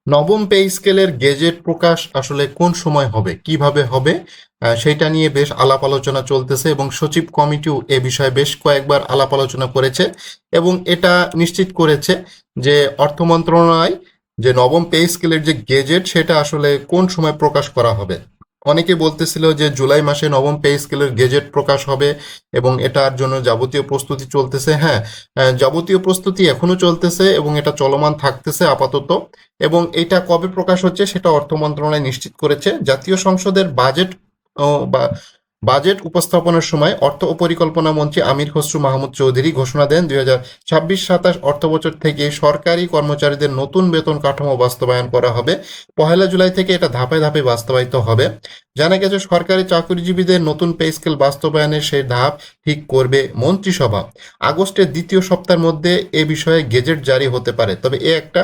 নবম পে স্কেলের গেজেট প্রকাশ আসলে কোন সময় হবে, কিভাবে হবে, সেইটা নিয়ে বেশ আলাপ আলোচনা চলতেছে এবং সচিব কমিটিও এ বিষয়ে বেশ কয়েকবার আলাপ আলোচনা করেছে এবং এটা নিশ্চিত করেছে যে অর্থ মন্ত্রণালয় যে নবম পে স্কেলের যে গেজেট সেটা আসলে কোন সময় প্রকাশ করা হবে। অনেকে বলতেছিল যে জুলাই মাসে নবম পে স্কেলের গেজেট প্রকাশ হবে এবং এটার জন্য যাবতীয় প্রস্তুতি চলতেছে। হ্যাঁ, যাবতীয় প্রস্তুতি এখনো চলতেছে এবং এটা চলমান থাকতেছে আপাতত। এবং এটা কবে প্রকাশ হচ্ছে সেটা অর্থ মন্ত্রণালয় নিশ্চিত করেছে। জাতীয় সংসদের বাজেট ও বা বাজেট উপস্থাপনের সময় অর্থ ও পরিকল্পনা মন্ত্রী আমির খসরু মাহমুদ চৌধুরী ঘোষণা দেন 2026-27 অর্থবছর থেকে সরকারি কর্মচারীদের নতুন বেতন কাঠামো বাস্তবায়ন করা হবে। 1 জুলাই থেকে এটা ধাপে ধাপে বাস্তবায়িত হবে। জানা গেছে সরকারি চাকরিজীবীদের নতুন পে স্কেল বাস্তবায়নের সেই ধাপ ঠিক করবে মন্ত্রিসভা। আগস্টের দ্বিতীয় সপ্তাহের মধ্যে এ বিষয়ে গেজেট জারি হতে পারে। তবে এ একটা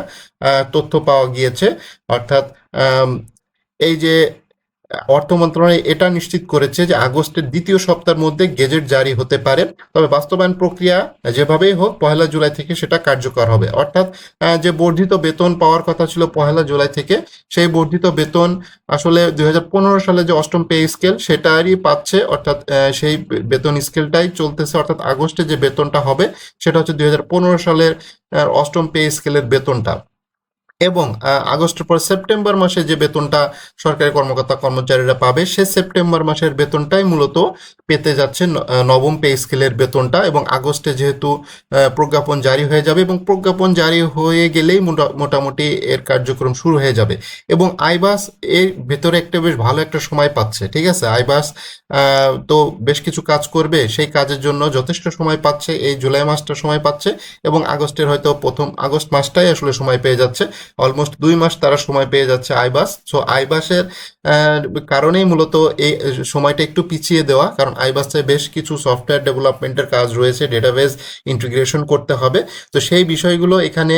তথ্য পাওয়া গিয়েছে, অর্থাৎ এই যে অর্থ মন্ত্রণালয় এটা নিশ্চিত করেছে যে আগস্টের দ্বিতীয় সপ্তাহের মধ্যে গেজেট জারি হতে পারে। তবে বাস্তবায়ন প্রক্রিয়া যেভাবেই হোক 1 জুলাই থেকে সেটা কার্যকর হবে। অর্থাৎ যে বর্ধিত বেতন পাওয়ার কথা ছিল 1 জুলাই থেকে, সেই বর্ধিত বেতন আসলে 2015 সালে যে অষ্টম পে স্কেল সেটারই পাচ্ছে, অর্থাৎ সেই বেতন স্কেলটাই চলতেছে। অর্থাৎ আগস্টে যে বেতনটা হবে সেটা হচ্ছে 2015 সালের অষ্টম পে স্কেলের বেতনটা। এবং আগস্টের পর সেপ্টেম্বর মাসে যে বেতনটা সরকারি কর্মকর্তা কর্মচারীরা পাবে সে সেপ্টেম্বর মাসের বেতনটাই মূলত পেতে যাচ্ছে নবম পে স্কেলের বেতনটা। এবং আগস্টে যেহেতু প্রজ্ঞাপন জারি হয়ে যাবে এবং প্রজ্ঞাপন জারি হয়ে গেলেই মোটামুটি এর কার্যক্রম শুরু হয়ে যাবে। এবং আইবাস এর ভেতরে একটা বেশ ভালো একটা সময় পাচ্ছে, ঠিক আছে। আইবাস তো বেশ কিছু কাজ করবে, সেই কাজের জন্য যথেষ্ট সময় পাচ্ছে, এই জুলাই মাসটা সময় পাচ্ছে এবং আগস্টের হয়তো প্রথম আগস্ট মাসটাই আসলে সময় পেয়ে যাচ্ছে। অলমোস্ট 2 মাস তারা সময় পেয়ে যাচ্ছে আইবাস। সো আইবাসের কারণেই মূলত এই সময়টা একটু পিছিয়ে দেওয়া, কারণ আইবাসে বেশ কিছু সফটওয়্যার ডেভেলপমেন্টের কাজ রয়েছে, ডেটাবেস ইন্টিগ্রেশন করতে হবে। তো সেই বিষয়গুলো এখানে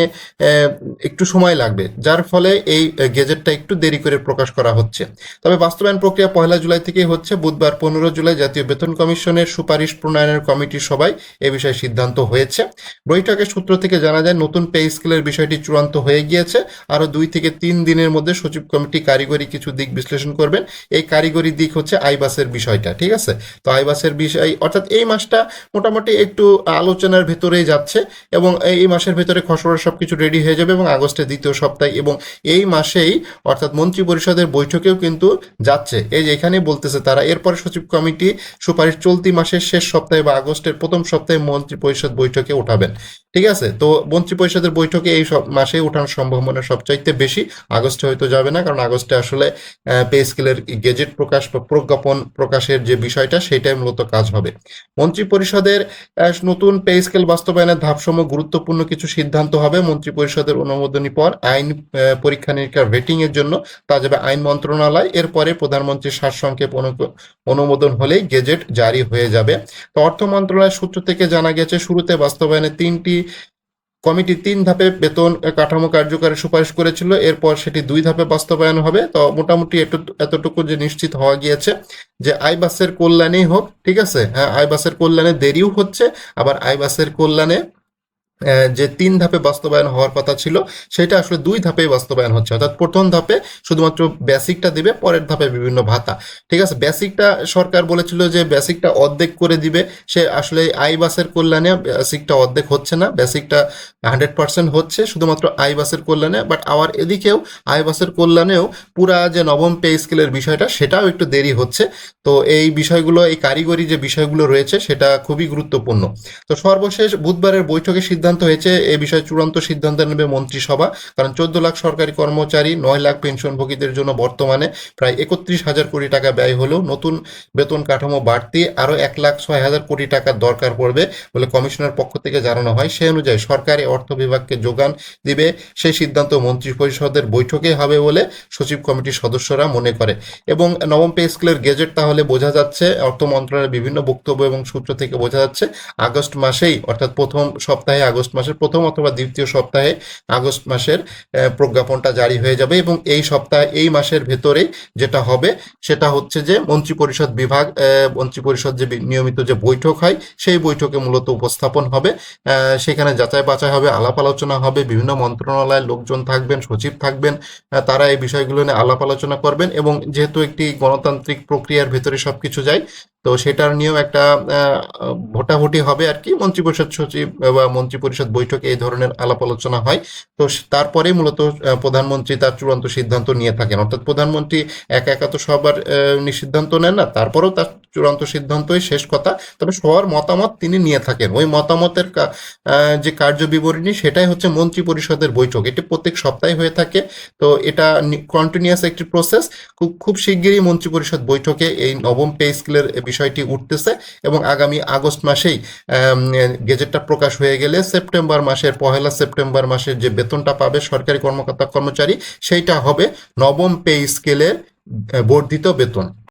একটু সময় লাগবে, যার ফলে এই গেজেটটা একটু দেরি করে প্রকাশ করা হচ্ছে। তবে বাস্তবায়ন প্রক্রিয়া 1 জুলাই থেকেই হচ্ছে। বুধবার 15 জুলাই জাতীয় বেতন কমিশনের সুপারিশ প্রণয়নের কমিটির সভায় এ বিষয়ে সিদ্ধান্ত হয়েছে। বৈঠকের সূত্র থেকে জানা যায় নতুন পে স্কেলের বিষয়টি চূড়ান্ত হয়ে গিয়েছে। আরও 2 থেকে 3 দিনের মধ্যে সচিব কমিটি কারিগরি কিছু দিক বিশ্লেষণ করবেন। এই কারিগরি দিক হচ্ছে আইবাসের বিষয়টা, ঠিক আছে। তো আইবাসের বিষয় অর্থাৎ এই মাসটা মোটামুটি একটু আলোচনার ভেতরেই যাচ্ছে এবং এই মাসের ভেতরে খসড়া সব কিছু রেডি হয়ে যাবে এবং আগস্টের দ্বিতীয় সপ্তাহে এবং এই মাসেই অর্থাৎ মন্ত্রী পরিষদের বৈঠকেও কিন্তু যাচ্ছে। এই যে এখানে বলতেছে তারা এরপরে সচিব কমিটি সুপারিশ চলতি মাসের শেষ সপ্তাহে বা আগস্টের প্রথম সপ্তাহে মন্ত্রী পরিষদ বৈঠকে উঠাবেন, ঠিক আছে। তো মন্ত্রী পরিষদের বৈঠকে এই সব মাসে ওঠানোর সম্ভাবনা সবচাইতে বেশি। আগস্টে হয়তো যাবে না, কারণ আগস্টে আসলে পে স্কেলের গেজেট প্রকাশ বা প্রজ্ঞাপন প্রকাশের যে বিষয়টা সেটাই মূলত কাজ হবে। মন্ত্রী পরিষদের নতুন পে স্কেল বাস্তবায়নের ধাপসমূহ গুরুত্বপূর্ণ কিছু সিদ্ধান্ত হবে। মন্ত্রী পরিষদের অনুমোদনী পর আইন পরীক্ষা নিরীক্ষা ভেটিং এর জন্য তা যাবে আইন মন্ত্রণালয়। এরপরে প্রধানমন্ত্রীর সারসংক্ষেপ অনুমোদন হলেই গেজেট জারি হয়ে যাবে। তো অর্থ মন্ত্রণালয়ের সূত্র থেকে জানা গেছে শুরুতে বাস্তবায়নে কমিটি 3 ধাপে বেতন কাঠামো কার্যকরের সুপারিশ করেছিল, এরপর সেটি 2 ধাপে বাস্তবায়ন হবে। তো মোটামুটি এতটুকু যে নিশ্চিত হওয়া গিয়েছে যে আইবাসের কল্যাণেই হোক, ঠিক আছে। হ্যাঁ, আইবাসের কল্যাণে দেরিও হচ্ছে, আবার আইবাসের কল্যাণে যে 3 ধাপে বাস্তবায়ন হওয়ার কথা ছিল সেটা আসলে 2 ধাপেই বাস্তবায়ন হচ্ছে। অর্থাৎ প্রথম ধাপে শুধুমাত্র বেসিকটা দিবে, পরের ধাপে বিভিন্ন ভাতা, ঠিক আছে। বেসিকটা সরকার বলেছিল যে বেসিকটা অর্ধেক করে দিবে, সে আসলে আইবাসের কল্যাণে বেসিকটা অর্ধেক হচ্ছে না, বেসিকটা 100% হচ্ছে শুধুমাত্র আইবাসের কল্যাণে। বাট আবার এদিকেও আইবাসের কল্যাণেও পুরা যে নবম পে স্কেলের বিষয়টা সেটাও একটু দেরি হচ্ছে। তো এই বিষয়গুলো, এই কারিগরি যে বিষয়গুলো রয়েছে সেটা খুবই গুরুত্বপূর্ণ। তো সর্বশেষ বুধবারের বৈঠকে সিদ্ধান্ত হয়েছে এ বিষয়ে চূড়ান্ত সিদ্ধান্ত নেবে মন্ত্রিসভা, কারণ 14 লাখ সরকারি কর্মচারী, 9 লাখ পেনশনভোগীদের জন্য বর্তমানে প্রায় 31,000 কোটি টাকা ব্যয় হলেও নতুন বেতন কাঠামো বাড়তি আরও 1,06,000 কোটি টাকার দরকার পড়বে বলে কমিশনের পক্ষ থেকে জানানো হয়। সেই অনুযায়ী সরকারি অর্থ বিভাগকে যোগান দিবে সেই সিদ্ধান্ত মন্ত্রী পরিষদের বৈঠকে হবে বলে সচিব কমিটির সদস্যরা মনে করে। এবং নবম পে স্কেলের গেজেট তাহলে বোঝা যাচ্ছে, অর্থ মন্ত্রণালয়ের বিভিন্ন বক্তব্য এবং সূত্র থেকে বোঝা যাচ্ছে আগস্ট মাসেই, অর্থাৎ প্রথম সপ্তাহে আগস্ট আগস্ট মাসের প্রথম অথবা দ্বিতীয় সপ্তাহে আগস্ট মাসের প্রজ্ঞাপনটা জারি হয়ে যাবে এবং এই মাসের ভেতরেই যেটা হবে সেটা হচ্ছে যে মন্ত্রিপরিষদ বিভাগ মন্ত্রিপরিষদ যে নিয়মিত যে বৈঠক হয় সেই বৈঠকে মূলত উপস্থাপন হবে। সেখানে যাচাই বাছাই হবে, আলাপ আলোচনা হবে, বিভিন্ন মন্ত্রণালয়ের লোকজন থাকবেন, সচিব থাকবেন, তারা এই বিষয়গুলো নিয়ে আলাপ আলোচনা করবেন এবং যেহেতু একটি গণতান্ত্রিক প্রক্রিয়ার ভেতরে সবকিছু যায়, তো সেটার নিয়েও একটা ভোটাভুটি হবে আর কি। মন্ত্রিপরিষদ সচিব বা মন্ত্রিপরিষদ বৈঠকে এই ধরনের আলাপ আলোচনা হয়। তো তারপরে মূলত প্রধানমন্ত্রী তার চূড়ান্ত সিদ্ধান্ত নিয়ে থাকেন, অর্থাৎ প্রধানমন্ত্রী একা একা তো সবার সিদ্ধান্ত নেন না, তারপরেও তার চূড়ান্ত সিদ্ধান্তই শেষ কথা। তবে সবার মতামত তিনি নিয়ে থাকেন, ওই মতামতের যে কার্যবিবরণী সেটাই হচ্ছে মন্ত্রিপরিষদের বৈঠক। এটি প্রত্যেক সপ্তাহে হয়ে থাকে। তো এটা কন্টিনিউয়াস একটি প্রসেস। খুব শিগগিরই মন্ত্রিপরিষদ বৈঠকে এই নবম পে স্কেলের বিষয়টি উঠতেছে এবং আগামী আগস্ট মাসেই গেজেটটা প্রকাশ হয়ে গেলে পহেলা সেপ্টেম্বর মাসের যে বেতনটা পাবে সরকারি কর্মকর্তা কর্মচারী, সেইটা হবে নবম পে স্কেলের বর্ধিত বেতন।